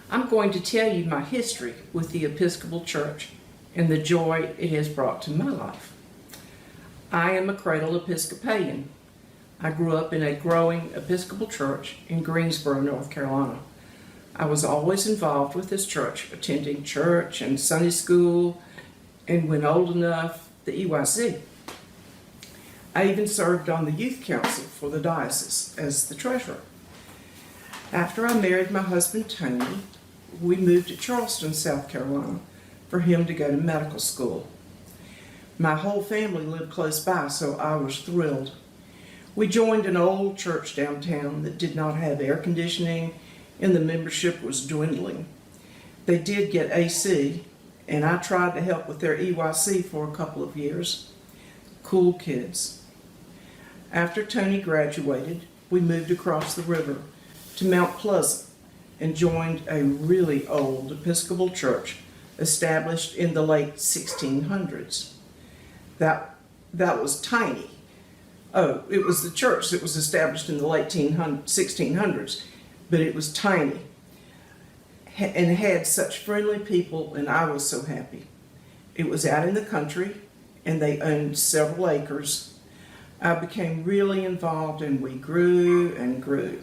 I'm going to tell you my history with the Episcopal Church and the joy it has brought to my life. I am a cradle Episcopalian. I grew up in a growing Episcopal church in Greensboro, North Carolina. I was always involved with this church, attending church and Sunday school, and when old enough, the EYC. I even served on the youth council for the diocese as the treasurer. After I married my husband, Tony, we moved to Charleston, South Carolina, for him to go to medical school. My whole family lived close by, so I was thrilled. We joined an old church downtown that did not have air conditioning, and the membership was dwindling. They did get AC, and I tried to help with their EYC for a couple of years. Cool kids. After Tony graduated, we moved across the river to Mount Pleasant and joined a really old Episcopal church established in the late 1600s. That was tiny. Oh, it was the church that was established in the late 1600s, but it was tiny and had such friendly people, and I was so happy. It was out in the country, and they owned several acres. I became really involved, and we grew and grew.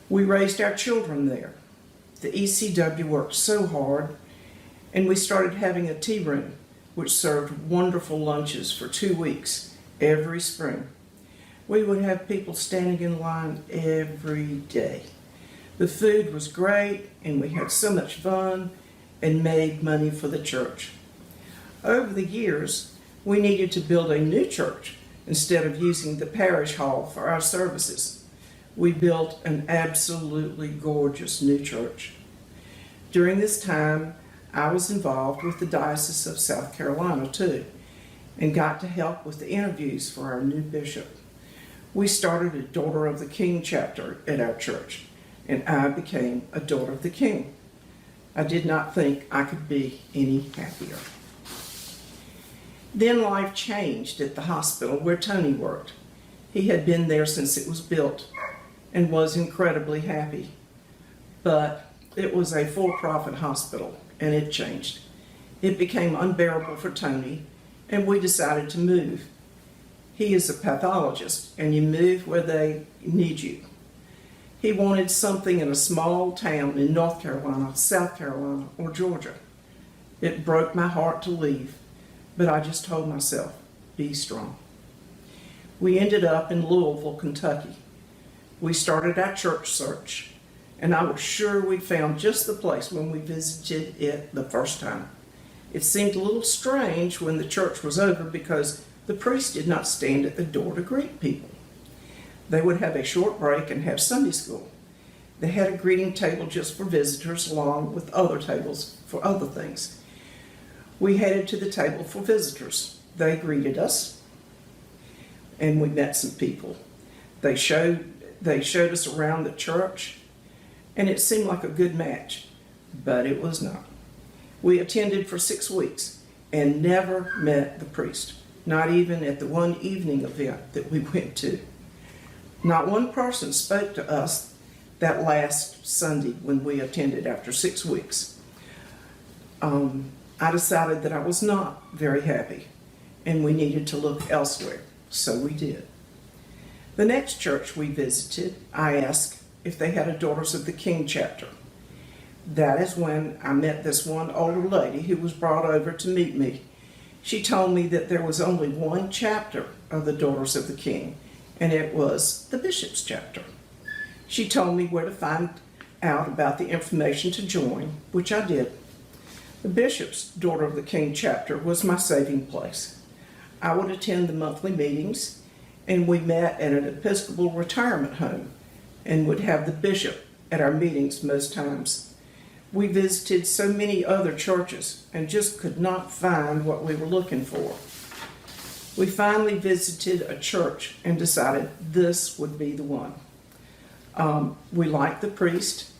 We raised our children there. The ECW worked so hard, and we started having a tea room, which served wonderful lunches for 2 weeks every spring. We would have people standing in line every day. The food was great, and we had so much fun and made money for the church. Over the years, we needed to build a new church instead of using the parish hall for our services. We built an absolutely gorgeous new church. During this time, I was involved with the Diocese of South Carolina too, and got to help with the interviews for our new bishop. We started a Daughter of the King chapter at our church, and I became a Daughter of the King. I did not think I could be any happier. Then life changed at the hospital where Tony worked. He had been there since it was built and was incredibly happy. But it was a for-profit hospital, and it changed. It became unbearable for Tony, and we decided to move. He is a pathologist, and you move where they need you. He wanted something in a small town in North Carolina, South Carolina, or Georgia. It broke my heart to leave, but I just told myself, be strong. We ended up in Louisville, Kentucky. We started our church search, and I was sure we found just the place when we visited it the first time. It seemed a little strange when the church was over because the priest did not stand at the door to greet people. They would have a short break and have Sunday school. They had a greeting table just for visitors along with other tables for other things. We headed to the table for visitors. They greeted us, and we met some people. They showed us around the church, and it seemed like a good match, but it was not. We attended for 6 weeks and never met the priest, not even at the one evening event that we went to. Not one person spoke to us that last Sunday when we attended after 6 weeks. I decided that I was not very happy and we needed to look elsewhere, so we did. The next church we visited, I asked if they had a Daughters of the King chapter. That is when I met this one older lady who was brought over to meet me. She told me that there was only one chapter of the Daughters of the King, and it was the bishop's chapter. She told me where to find out about the information to join, which I did. The bishop's Daughter of the King chapter was my saving place. I would attend the monthly meetings, and we met at an Episcopal retirement home and would have the bishop at our meetings most times. We visited so many other churches and just could not find what we were looking for. We finally visited a church and decided this would be the one. We liked the priest,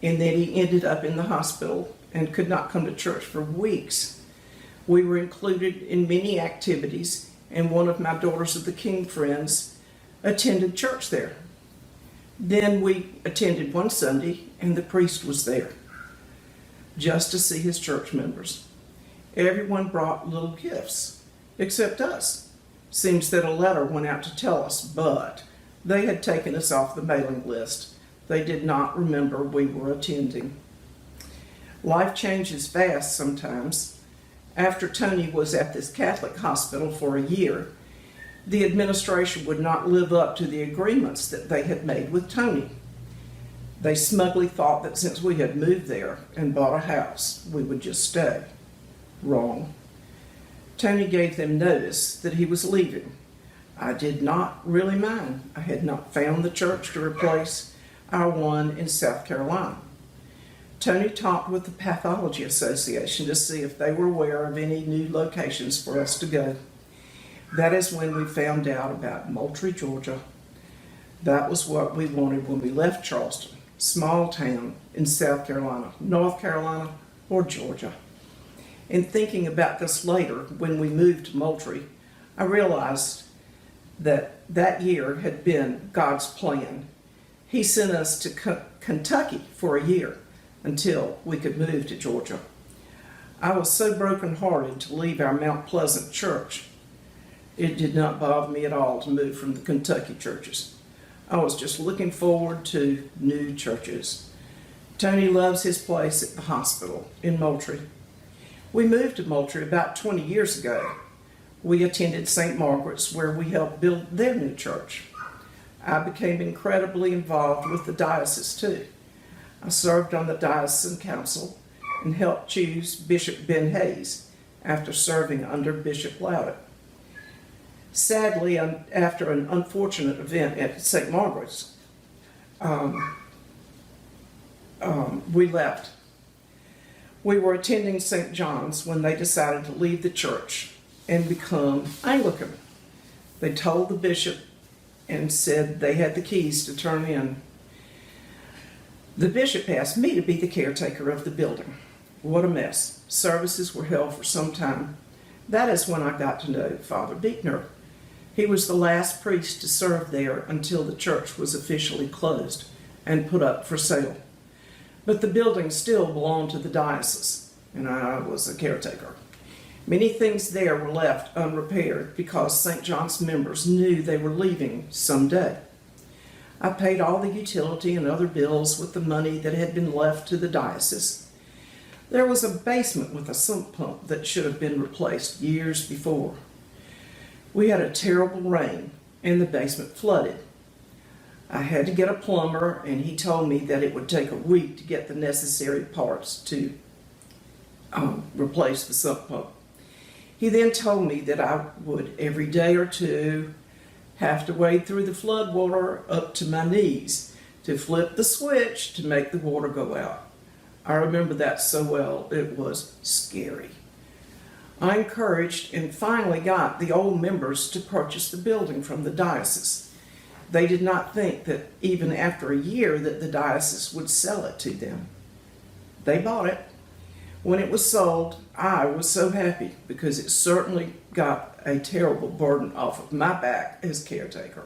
and then he ended up in the hospital and could not come to church for weeks. We were included in many activities, and one of my Daughters of the King friends attended church there. Then we attended one Sunday, and the priest was there just to see his church members. Everyone brought little gifts, except us. Seems that a letter went out to tell us, but they had taken us off the mailing list. They did not remember we were attending. Life changes fast sometimes. After Tony was at this Catholic hospital for a year, the administration would not live up to the agreements that they had made with Tony. They smugly thought that since we had moved there and bought a house, we would just stay. Wrong. Tony gave them notice that he was leaving. I did not really mind. I had not found the church to replace our one in South Carolina. Tony talked with the Pathology Association to see if they were aware of any new locations for us to go. That is when we found out about Moultrie, Georgia. That was what we wanted when we left Charleston, small town in South Carolina, North Carolina, or Georgia. In thinking about this later, when we moved to Moultrie, I realized that that year had been God's plan. He sent us to Kentucky for a year until we could move to Georgia. I was so brokenhearted to leave our Mount Pleasant church. It did not bother me at all to move from the Kentucky churches. I was just looking forward to new churches. Tony loves his place at the hospital in Moultrie. We moved to Moultrie about 20 years ago. We attended St. Margaret's, where we helped build their new church. I became incredibly involved with the diocese too. I served on the diocesan council and helped choose Bishop Ben Hayes after serving under Bishop Loudon. Sadly, after an unfortunate event at St. Margaret's, we left. We were attending St. John's when they decided to leave the church and become Anglican. They told the bishop and said they had the keys to turn in. The bishop asked me to be the caretaker of the building. What a mess. Services were held for some time. That is when I got to know Father Buechner. He was the last priest to serve there until the church was officially closed and put up for sale. But the building still belonged to the diocese, and I was a caretaker. Many things there were left unrepaired because St. John's members knew they were leaving someday. I paid all the utility and other bills with the money that had been left to the diocese. There was a basement with a sump pump that should have been replaced years before. We had a terrible rain and the basement flooded. I had to get a plumber, and he told me that it would take a week to get the necessary parts to replace the sump pump. He then told me that I would, every day or two, have to wade through the flood water up to my knees to flip the switch to make the water go out. I remember that so well, it was scary. I encouraged and finally got the old members to purchase the building from the diocese. They did not think that even after a year that the diocese would sell it to them. They bought it. When it was sold, I was so happy because it certainly got a terrible burden off of my back as caretaker.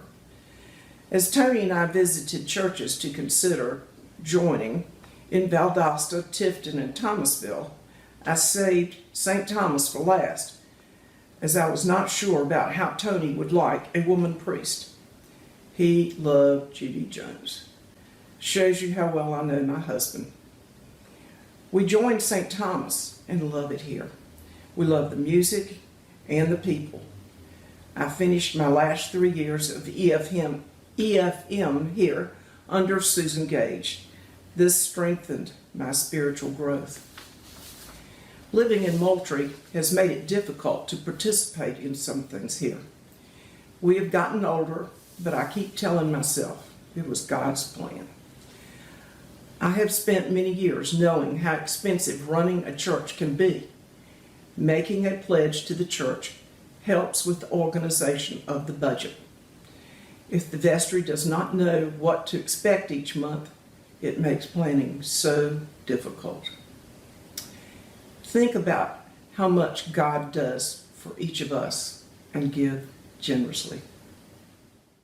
As Tony and I visited churches to consider joining in Valdosta, Tifton, and Thomasville, I saved St. Thomas for last, as I was not sure about how Tony would like a woman priest. He loved Judy Jones. Shows you how well I know my husband. We joined St. Thomas and love it here. We love the music and the people. I finished my last 3 years of EFM here under Susan Gage. This strengthened my spiritual growth. Living in Moultrie has made it difficult to participate in some things here. We have gotten older, but I keep telling myself it was God's plan. I have spent many years knowing how expensive running a church can be. Making a pledge to the church helps with the organization of the budget. If the vestry does not know what to expect each month, it makes planning so difficult. Think about how much God does for each of us and give generously.